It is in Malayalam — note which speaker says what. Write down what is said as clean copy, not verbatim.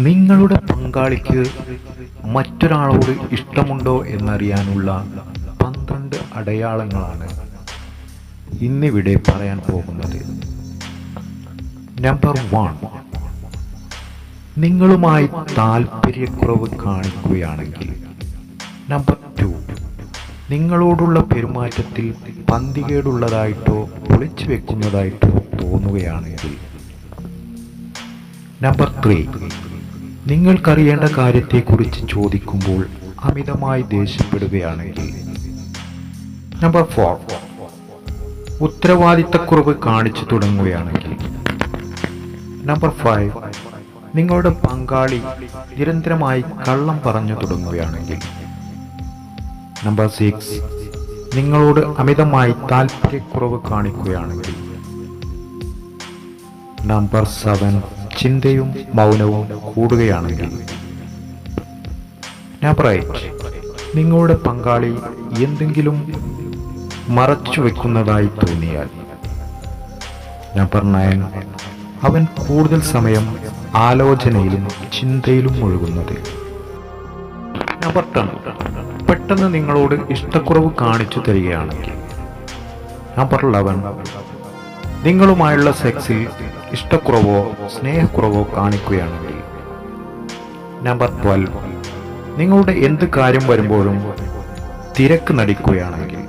Speaker 1: നിങ്ങളുടെ പങ്കാളിക്ക് മറ്റൊരാളോട് ഇഷ്ടമുണ്ടോ എന്നറിയാനുള്ള 12 അടയാളങ്ങളാണ് ഇന്നിവിടെ പറയാൻ പോകുന്നത്. നമ്പർ 1, നിങ്ങളുമായി താല്പര്യക്കുറവ് കാണിക്കുകയാണെങ്കിൽ. നമ്പർ 2, നിങ്ങളോടുള്ള പെരുമാറ്റത്തിൽ പന്തികേടുള്ളതായിട്ടോ ഒളിച്ചു വെക്കുന്നതായിട്ടോ തോന്നുകയാണെങ്കിൽ. നമ്പർ 3, നിങ്ങൾക്കറിയേണ്ട കാര്യത്തെക്കുറിച്ച് ചോദിക്കുമ്പോൾ അമിതമായി ദേഷ്യപ്പെടുകയാണെങ്കിൽ. നമ്പർ 4, ഉത്തരവാദിത്തക്കുറവ് കാണിച്ചു തുടങ്ങുകയാണെങ്കിൽ. നമ്പർ 5, നിങ്ങളുടെ പങ്കാളി നിരന്തരമായി കള്ളം പറഞ്ഞു തുടങ്ങുകയാണെങ്കിൽ. നമ്പർ 6, നിങ്ങളോട് അമിതമായി താല്പര്യക്കുറവ് കാണിക്കുകയാണെങ്കിൽ. നമ്പർ 7, ചിന്തയും മൗനവും കൂടുകയാണെങ്കിൽ. നമ്പർ 8, നിങ്ങളുടെ പങ്കാളി എന്തെങ്കിലും മറച്ചു വെക്കുന്നതായി തോന്നിയാൽ. നമ്പർ 9, അവൻ കൂടുതൽ സമയം ആലോചനയിലും ചിന്തയിലും മുഴുകുന്നത്. നമ്പർ 10, പെട്ടെന്ന് നിങ്ങളോട് ഇഷ്ടക്കുറവ് കാണിച്ചു തരികയാണെങ്കിൽ. നമ്പർ 11, നിങ്ങളുമായുള്ള സെക്സിൽ ഇഷ്ടക്കുറവോ സ്നേഹക്കുറവോ കാണിക്കുകയാണെങ്കിൽ. നമ്പർ 12, നിങ്ങളുടെ എന്ത് കാര്യം വരുമ്പോഴും തിരക്ക് നടിക്കുകയാണെങ്കിൽ.